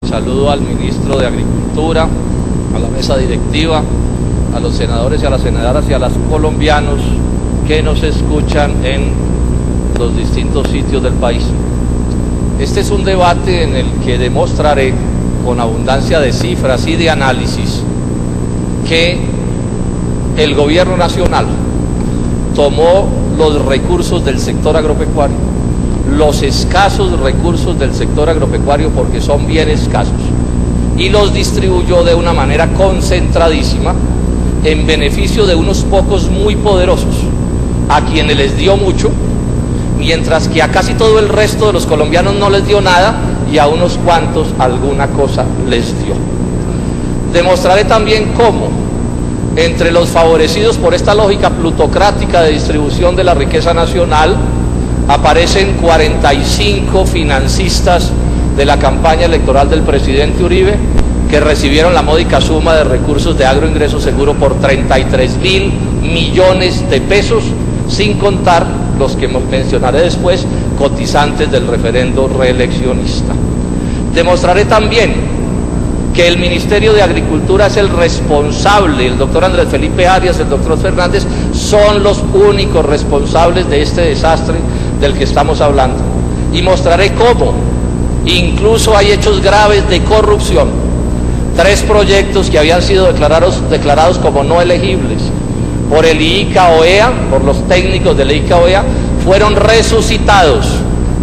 Saludo al ministro de Agricultura, a la mesa directiva, a los senadores y a las senadoras y a los colombianos que nos escuchan en los distintos sitios del país. Este es un debate en el que demostraré con abundancia de cifras y de análisis que el gobierno nacional tomó los recursos del sector agropecuario, los escasos recursos del sector agropecuario, porque son bien escasos, y los distribuyó de una manera concentradísima en beneficio de unos pocos muy poderosos, a quienes les dio mucho, mientras que a casi todo el resto de los colombianos no les dio nada y a unos cuantos alguna cosa les dio. Demostraré también cómo entre los favorecidos por esta lógica plutocrática de distribución de la riqueza nacional aparecen 45 financistas de la campaña electoral del presidente Uribe, que recibieron la módica suma de recursos de Agroingreso Seguro por 33.000 millones de pesos, sin contar los que mencionaré después, cotizantes del referendo reeleccionista. Demostraré también que el Ministerio de Agricultura es el responsable, el doctor Andrés Felipe Arias, el doctor Fernández, son los únicos responsables de este desastre del que estamos hablando. Y mostraré cómo incluso hay hechos graves de corrupción. 3 proyectos que habían sido declarados como no elegibles por el IICA-OEA, por los técnicos del IICA-OEA, fueron resucitados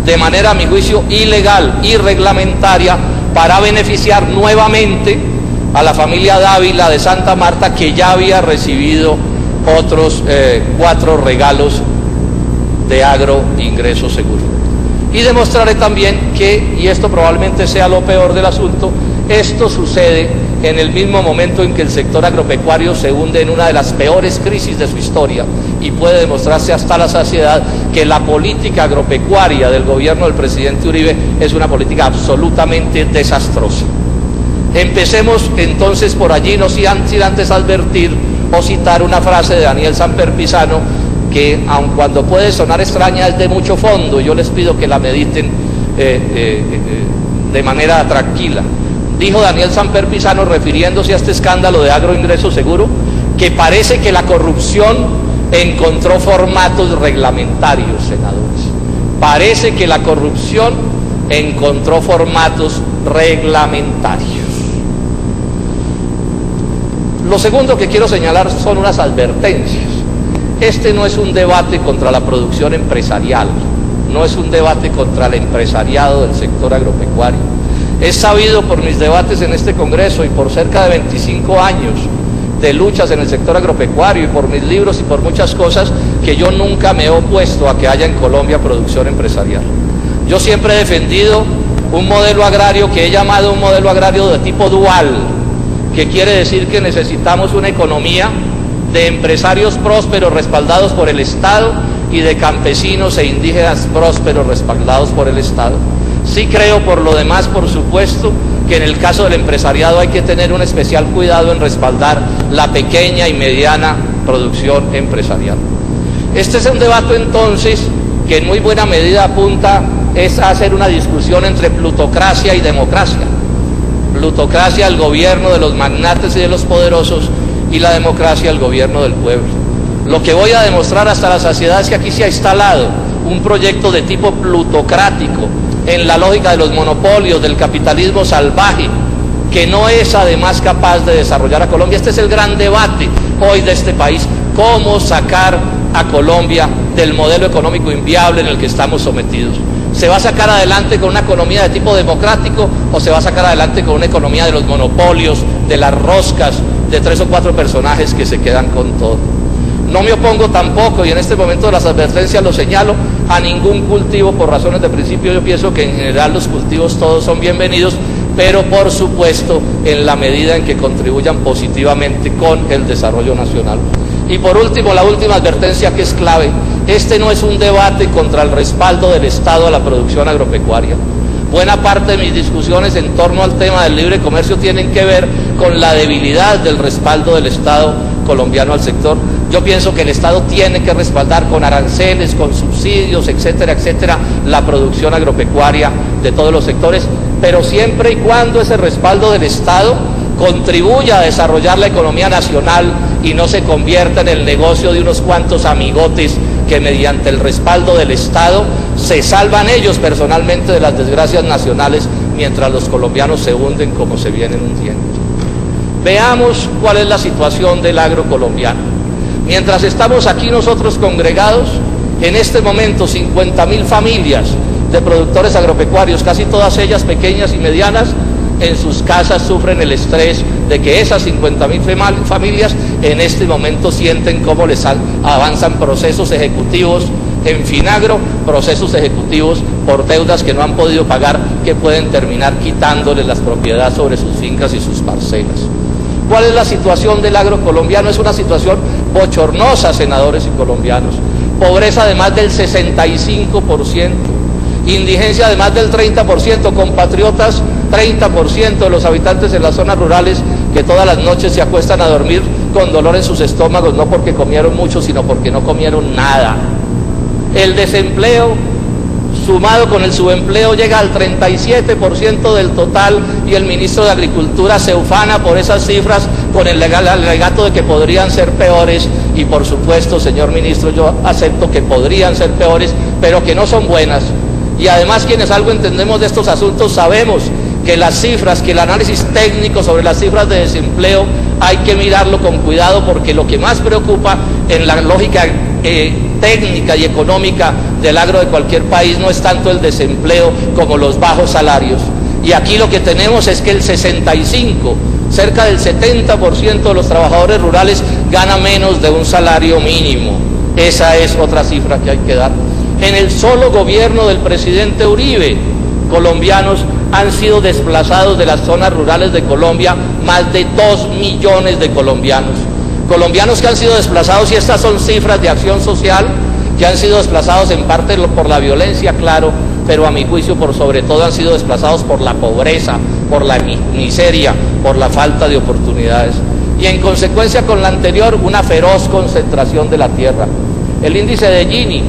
de manera, a mi juicio, ilegal, irreglamentaria, para beneficiar nuevamente a la familia Dávila de Santa Marta, que ya había recibido otros 4 regalos de Agroingreso Seguro. Y demostraré también que, y esto probablemente sea lo peor del asunto, esto sucede en el mismo momento en que el sector agropecuario se hunde en una de las peores crisis de su historia, y puede demostrarse hasta la saciedad que la política agropecuaria del gobierno del presidente Uribe es una política absolutamente desastrosa. Empecemos entonces por allí, no sin antes advertir o citar una frase de Daniel Samper Pizano, que aun cuando puede sonar extraña, es de mucho fondo. Yo les pido que la mediten de manera tranquila. Dijo Daniel Samper Pizano, refiriéndose a este escándalo de Agroingreso Seguro, que parece que la corrupción encontró formatos reglamentarios, senadores. Parece que la corrupción encontró formatos reglamentarios. Lo segundo que quiero señalar son unas advertencias. Este no es un debate contra la producción empresarial, no es un debate contra el empresariado del sector agropecuario. Es sabido por mis debates en este Congreso y por cerca de 25 años de luchas en el sector agropecuario y por mis libros y por muchas cosas, que yo nunca me he opuesto a que haya en Colombia producción empresarial. Yo siempre he defendido un modelo agrario que he llamado un modelo agrario de tipo dual, que quiere decir que necesitamos una economía de empresarios prósperos respaldados por el Estado y de campesinos e indígenas prósperos respaldados por el Estado. Sí creo, por lo demás, por supuesto, que en el caso del empresariado hay que tener un especial cuidado en respaldar la pequeña y mediana producción empresarial. Este es un debate entonces que en muy buena medida apunta es a hacer una discusión entre plutocracia y democracia. Plutocracia, el gobierno de los magnates y de los poderosos, y la democracia, el gobierno del pueblo. Lo que voy a demostrar hasta la saciedad es que aquí se ha instalado un proyecto de tipo plutocrático, en la lógica de los monopolios, del capitalismo salvaje, que no es además capaz de desarrollar a Colombia. Este es el gran debate hoy de este país: cómo sacar a Colombia del modelo económico inviable en el que estamos sometidos. ¿Se va a sacar adelante con una economía de tipo democrático o se va a sacar adelante con una economía de los monopolios, de las roscas, de 3 o 4 personajes que se quedan con todo? No me opongo tampoco, y en este momento de las advertencias lo señalo, a ningún cultivo por razones de principio. Yo pienso que en general los cultivos todos son bienvenidos, pero por supuesto en la medida en que contribuyan positivamente con el desarrollo nacional. Y por último, la última advertencia, que es clave: este no es un debate contra el respaldo del Estado a la producción agropecuaria. Buena parte de mis discusiones en torno al tema del libre comercio tienen que ver con la debilidad del respaldo del Estado colombiano al sector. Yo pienso que el Estado tiene que respaldar con aranceles, con subsidios, etcétera, etcétera, la producción agropecuaria de todos los sectores, pero siempre y cuando ese respaldo del Estado contribuya a desarrollar la economía nacional y no se convierta en el negocio de unos cuantos amigotes que mediante el respaldo del Estado se salvan ellos personalmente de las desgracias nacionales mientras los colombianos se hunden como se vienen hundiendo. Veamos cuál es la situación del agro colombiano. Mientras estamos aquí nosotros congregados, en este momento 50.000 familias de productores agropecuarios, casi todas ellas pequeñas y medianas, en sus casas sufren el estrés de que esas 50.000 familias en este momento sienten cómo les avanzan procesos ejecutivos en Finagro, procesos ejecutivos por deudas que no han podido pagar, que pueden terminar quitándoles las propiedades sobre sus fincas y sus parcelas. ¿Cuál es la situación del agro colombiano? Es una situación bochornosa, senadores y colombianos. Pobreza de más del 65%, indigencia de más del 30%, compatriotas, 30% de los habitantes en las zonas rurales que todas las noches se acuestan a dormir con dolor en sus estómagos, no porque comieron mucho, sino porque no comieron nada. El desempleo sumado con el subempleo llega al 37% del total, y el ministro de Agricultura se ufana por esas cifras con el alegato de que podrían ser peores, y por supuesto, señor ministro, yo acepto que podrían ser peores, pero que no son buenas. Y además, quienes algo entendemos de estos asuntos sabemos que las cifras, que el análisis técnico sobre las cifras de desempleo hay que mirarlo con cuidado, porque lo que más preocupa en la lógica técnica y económica del agro de cualquier país no es tanto el desempleo como los bajos salarios. Y aquí lo que tenemos es que el 65, cerca del 70% de los trabajadores rurales gana menos de un salario mínimo. Esa es otra cifra que hay que dar. En el solo gobierno del presidente Uribe, colombianos han sido desplazados de las zonas rurales de Colombia, más de 2 millones de colombianos. Colombianos que han sido desplazados, y estas son cifras de Acción Social, que han sido desplazados en parte por la violencia, claro, pero a mi juicio por sobre todo han sido desplazados por la pobreza, por la miseria, por la falta de oportunidades. Y en consecuencia con la anterior, una feroz concentración de la tierra. El índice de Gini,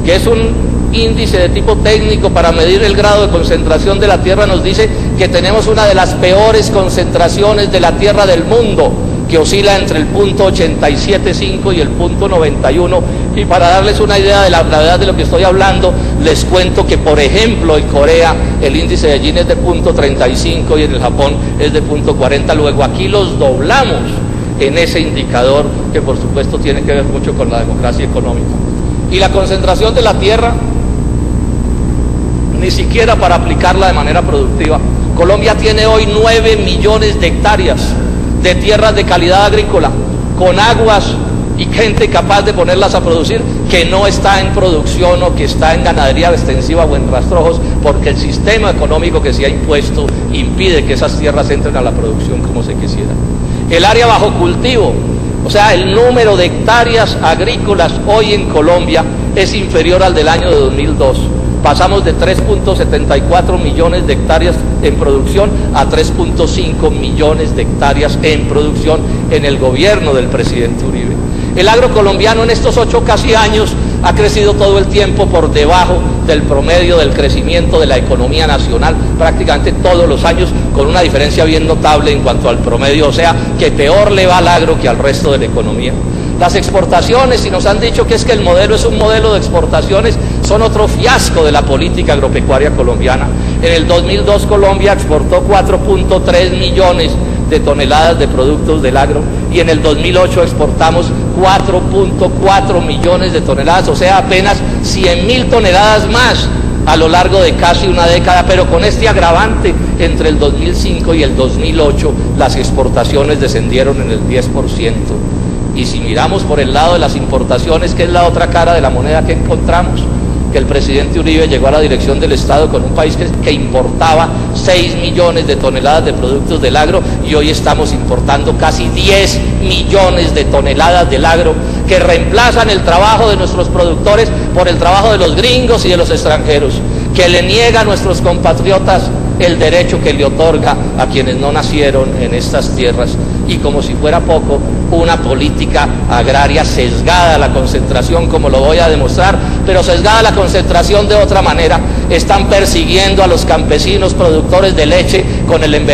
que es un índice de tipo técnico para medir el grado de concentración de la tierra, nos dice que tenemos una de las peores concentraciones de la tierra del mundo, que oscila entre el punto 87.5 y el punto 91, y para darles una idea de la gravedad de lo que estoy hablando, les cuento que, por ejemplo, en Corea el índice de Gini es de punto 35 y en el Japón es de punto 40, luego aquí los doblamos en ese indicador, que por supuesto tiene que ver mucho con la democracia económica. Y la concentración de la tierra, ni siquiera para aplicarla de manera productiva. Colombia tiene hoy 9 millones de hectáreas de tierras de calidad agrícola, con aguas y gente capaz de ponerlas a producir, que no está en producción o que está en ganadería extensiva o en rastrojos, porque el sistema económico que se ha impuesto impide que esas tierras entren a la producción como se quisiera. El área bajo cultivo, o sea, el número de hectáreas agrícolas hoy en Colombia es inferior al del año de 2002. Pasamos de 3.74 millones de hectáreas en producción a 3.5 millones de hectáreas en producción en el gobierno del presidente Uribe. El agro colombiano en estos 8 casi años ha crecido todo el tiempo por debajo del promedio del crecimiento de la economía nacional, prácticamente todos los años, con una diferencia bien notable en cuanto al promedio, o sea, que peor le va al agro que al resto de la economía. Las exportaciones, y nos han dicho que es que el modelo es un modelo de exportaciones, son otro fiasco de la política agropecuaria colombiana. En el 2002 Colombia exportó 4.3 millones de toneladas de productos del agro, y en el 2008 exportamos 4.4 millones de toneladas, o sea, apenas 100.000 toneladas más a lo largo de casi una década, pero con este agravante: entre el 2005 y el 2008 las exportaciones descendieron en el 10%. Y si miramos por el lado de las importaciones, que es la otra cara de la moneda que encontramos, que el presidente Uribe llegó a la dirección del Estado con un país que importaba 6 millones de toneladas de productos del agro, y hoy estamos importando casi 10 millones de toneladas del agro, que reemplazan el trabajo de nuestros productores por el trabajo de los gringos y de los extranjeros, que le niega a nuestros compatriotas el derecho que le otorga a quienes no nacieron en estas tierras, y como si fuera poco, una política agraria sesgada a la concentración, como lo voy a demostrar, pero sesgada a la concentración de otra manera. Están persiguiendo a los campesinos productores de leche con el embeleco